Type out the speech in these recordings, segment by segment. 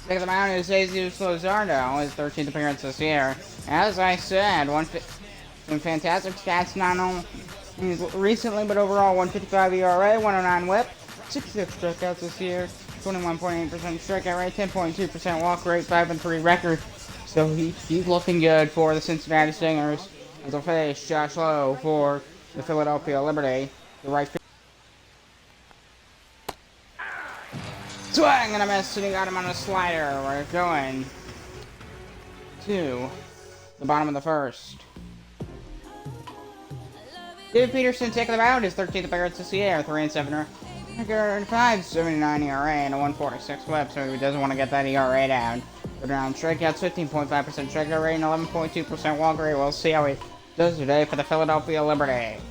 Take the mound is Jesus Luzardo, his 13th appearance this year. As I said, some fantastic stats, not only recently, but overall 155 ERA, 109 whip, 66 strikeouts this year, 21.8% strikeout rate, 10.2% walk rate, 5-3 record. So he's looking good for the Cincinnati Stingers. As they'll face Josh Lowe for the Philadelphia Liberty. The right field. Swing and a miss, and he got him on a slider. We're going to the bottom of the first. David Peterson taking the mound, his 13th appearance this year, 3-7, 5.79 ERA, and a 1.46 whip, so he doesn't want to get that ERA down. Go down strikeouts, 15.5% strikeout rate, and 11.2% walk rate. We'll see how he does today for the Philadelphia Liberty.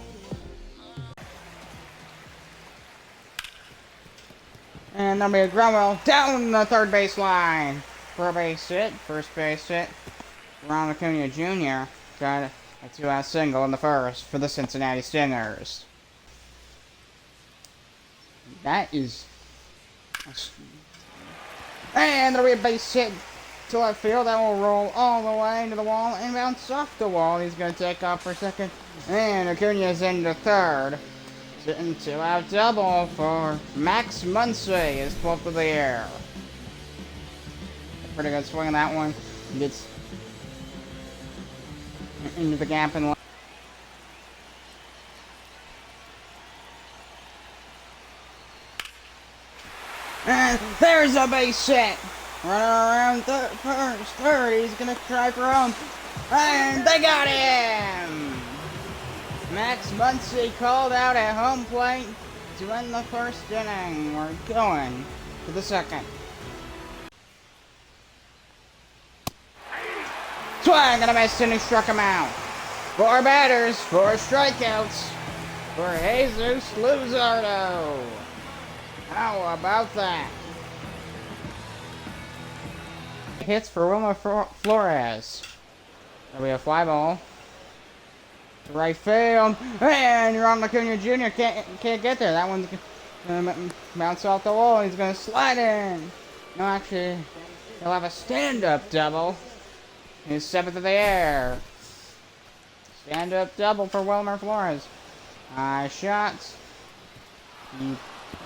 And that'll be a ground ball down the third base line for a base hit, first base hit. Ron Acuna Jr. got a 2-out single in the first for the Cincinnati Stingers. That is... And there'll be a base hit to left field. That will roll all the way into the wall and bounce off the wall. He's going to take off for a second. And Acuna's into third. Sitting 2-out double for Max Muncy is flipped to the air. Pretty good swing on that one. He gets into the gap and there's a base hit. Running around third. He's gonna try for home. And they got him! Max Muncy called out at home plate to end the first inning. We're going to the second. Swing and a miss, and he struck him out. 4 batters, 4 strikeouts for Jesus Luzardo. How about that? Hits for Wilmer Flores. There'll be a fly ball. Right field, and Ron Acuna Jr. can't get there. That one's gonna bounce off the wall. He's gonna slide in. No, actually, he'll have a stand-up double. He's 7th of the air. Stand-up double for Wilmer Flores. High shots. Deep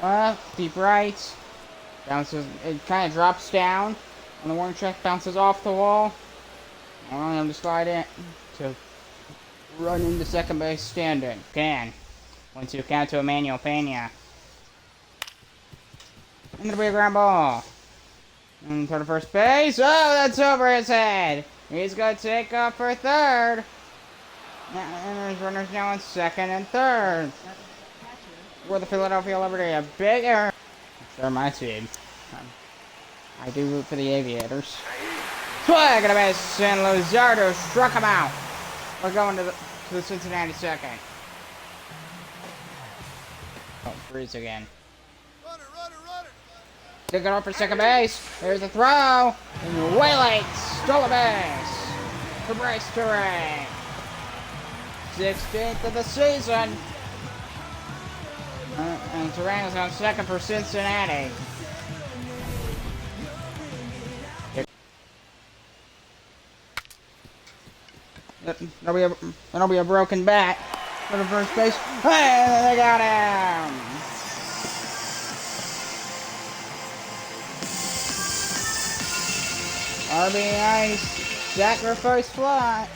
left, deep right. Bounces. It kind of drops down on the warning track. Bounces off the wall. Allowing him to slide in to run into second base standing. Can. 1-2 count to Emmanuel Pena. And it'll be a ground ball. And to first base. Oh, that's over his head. He's going to take off for third. And there's runners now on second and third. For the Philadelphia Liberty, a big error. Sure, my team. I do root for the Aviators. Swing and a miss, and Luzardo struck him out. We're going to the Cincinnati second. Oh, freeze again. Runner. Took it off for second base. There's a throw. And way late. Stole a base. For Bryce Terang. 16th of the season. And Terang is on second for Cincinnati. That'll be a broken bat for the first base. Hey, they got him! RBI sacrifice fly.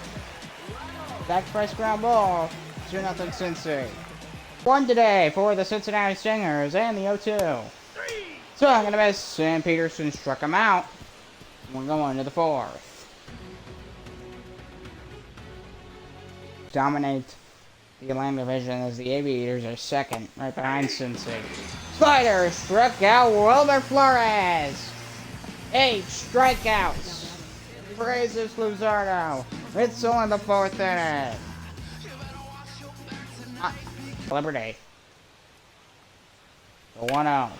Sacrifice ground ball. 2-0 Cincy. 1 today for the Cincinnati Stingers and the 0-2. So I'm gonna miss. Sam Peterson struck him out. We're going to the fourth. Dominate the Atlantic Division as the Aviators are second, right behind Cincy. Slider struck out Wilmer Flores. 8 strikeouts. Praises Luzardo. It's only the 4th inning. Liberty. The 1-0.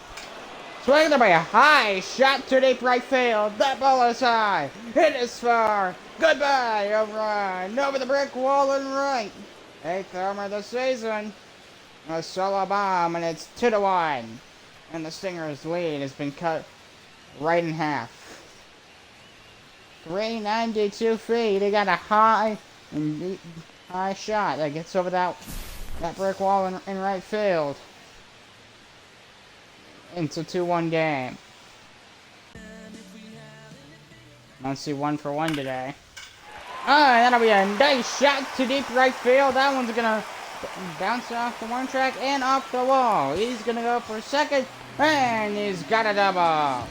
Swing there by a high shot to deep right field. That ball is high. It is far. Goodbye, O'Brien. Over the brick wall and right. 8th homer of the season. A solo bomb, and it's 2-1. And the Stingers' lead has been cut right in half. 392 feet. He got a high shot that gets over that brick wall in right field. It's a 2-1 game. Let's see 1-for-1 today. That'll be a nice shot to deep right field. That one's gonna bounce off the warning track and off the wall. He's gonna go for second, and he's got a double.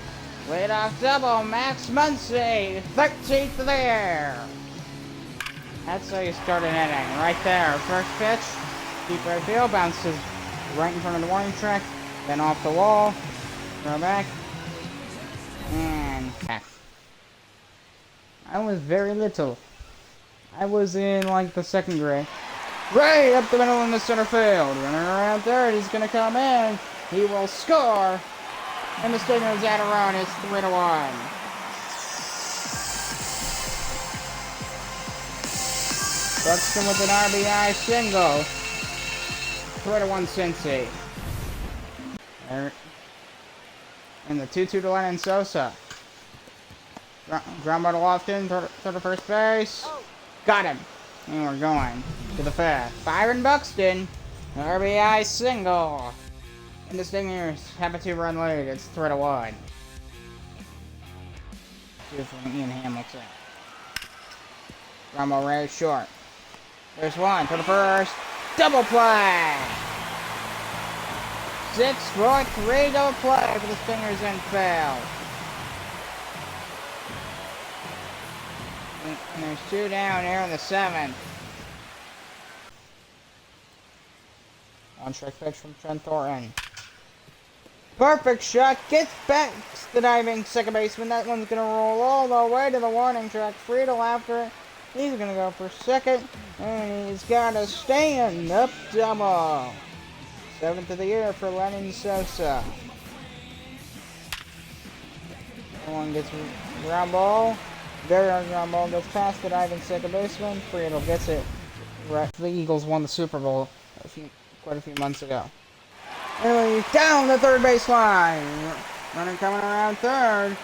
Leadoff double, Max Muncy, 13th there. That's how you start an inning, right there. First pitch, deep right field, bounces right in front of the warning track, then off the wall, throw back, and back. I was very little. I was in like the second grade. Right up the middle in the center field. Running around third, he's gonna come in. He will score. And the Stingers at a run. It's 3-1. Buxton with an RBI single. 3-1 Cincy. And the 2-2 to Lennon Sosa. Ground ball to Lofton, throw to first base. Got him. And we're going to the fifth. Byron Buxton, RBI single. And the Stingers have a 2-run lead. It's 3-1. Two from Ian Hamilton. Ground ball right short. There's one to the first. Double play. 6-4-3 double play for the Stingers infield. And there's 2 down here in the 7th. On strike pitch from Trent Thornton. Perfect shot. Gets back to the diving second baseman. That one's going to roll all the way to the warning track. Friedel after it. He's going to go for second. And he's got a stand-up double. 7th of the year for Lennon Sosa. One gets ground ball. Very hard ground ball gets past the diving second baseman. Friedel gets it. Right. The Eagles won the Super Bowl quite a few months ago. Anyway, down the third baseline. Running coming around third.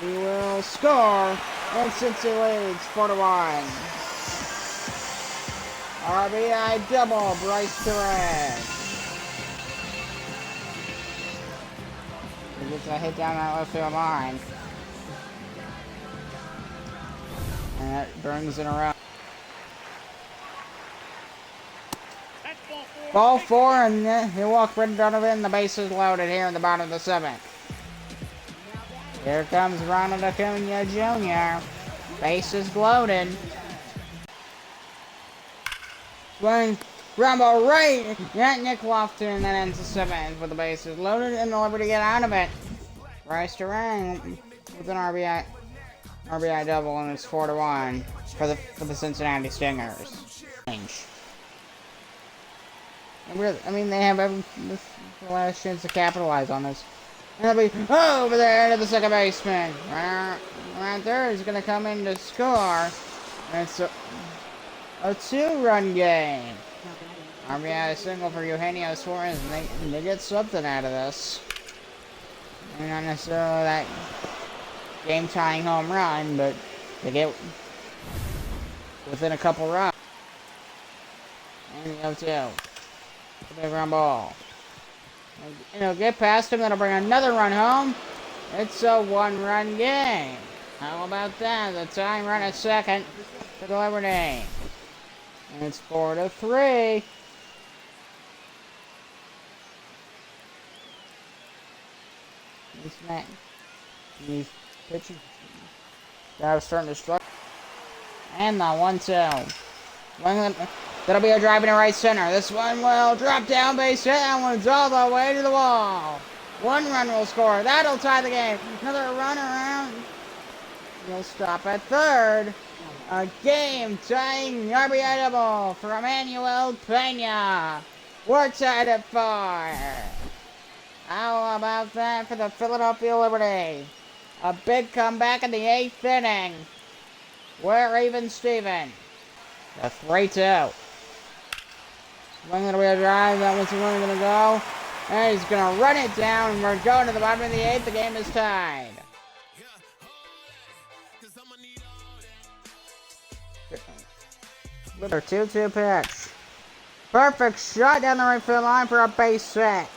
He will score. And Cincy leads 4-1. RBI double, Bryce Perez. He gets a hit down that left field line. And that brings it around. Ball 4, and he'll walk Brendan Donovan. The bases loaded here in the bottom of the 7th. Here comes Ronald Acuna Jr. Bases loaded. Swing, ground ball right at Nick Lofton, and that ends the 7th with the bases loaded and the liberty to get out of it. Bryce Durang with an RBI double, and it's 4-1 for the Cincinnati Stingers. And really, I mean, they have the last chance to capitalize on this. And they'll be over there to the second baseman. Right there, he's going to come in to score. And it's a 2-run game. RBI single for Eugenio Suarez, and they get something out of this. Maybe not necessarily that game-tying home run, but they get within a couple runs. And the 0-2. Big ground ball. And he'll get past him. That'll bring another run home. It's a 1-run game. How about that? The tying run at second for the Liberty. And it's 4-3. He's pitching. That was starting to struggle. And the 1-2. That'll be a drive into right center. This one will drop down base hit. That one's all the way to the wall. 1 run will score. That'll tie the game. Another run around. He'll stop at third. A game-tying RBI double for Emmanuel Pena. We're tied at 4. How about that for the Philadelphia Liberty? A big comeback in the 8th inning. We're even Steven. The 3-2. Swing, that'll be a drive. That one's really going to go. And he's going to run it down. We're going to the bottom of the 8th. The game is tied. Their 2-2 pitch. Perfect shot down the right field line for a base hit.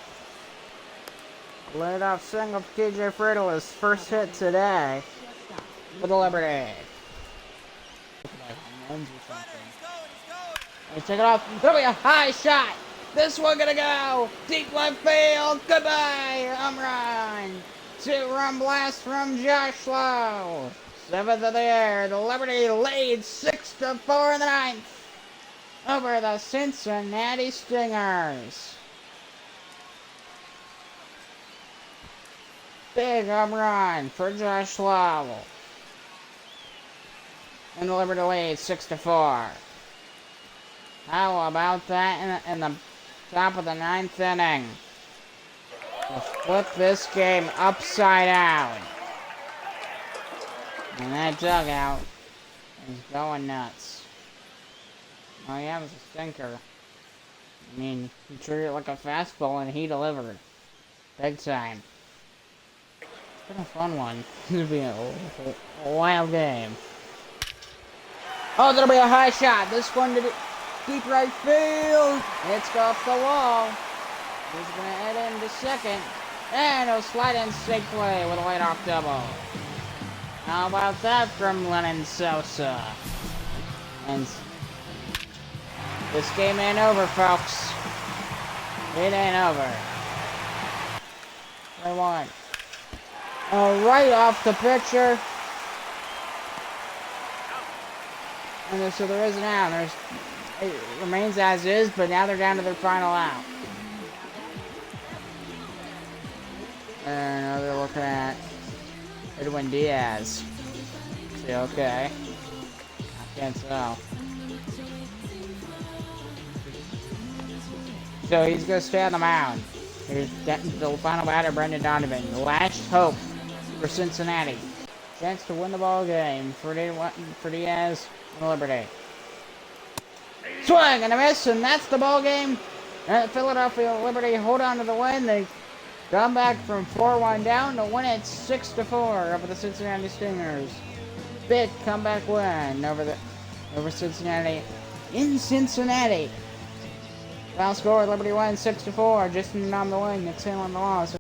Leadoff single for TJ Friedel, his first hit today for the Liberty. Let's take it off. It'll be a high shot. This one gonna go deep left field. Goodbye, home run. 2-run blast from Josh Lowe. 7th of the year. The Liberty leads 6-4 in the 9th over the Cincinnati Stingers. Big home run for Josh Lowe. And the Liberty leads 6-4. How about that in the top of the 9th inning? To flip this game upside down. And that dugout is going nuts. Oh yeah, it was a stinker. I mean, he treated it like a fastball and he delivered. Big time. It's been a fun one. This will be a wild game. Oh, that'll be a high shot. This one to deep right field. It's off the wall. He's going to head into second. And he'll slide in safely with a leadoff double. How about that from Lennon Sosa? And this game ain't over, folks. It ain't over. 3-1. Right off the pitcher. And so there is an out. It remains as is, but now they're down to their final out. And now they're looking at Edwin Diaz. See, okay. I can't tell. So he's going to stay on the mound. Here's the final batter, Brendan Donovan. Last hope for Cincinnati. Chance to win the ball game for Diaz and Liberty. Swing and a miss, and that's the ball game. Philadelphia Liberty hold on to the win. They come back from 4-1 down to win it 6-4 over the Cincinnati Stingers. Big comeback win over Cincinnati in Cincinnati. Final score: Liberty wins 6-4. Justin on the win, Nick Sale on the loss.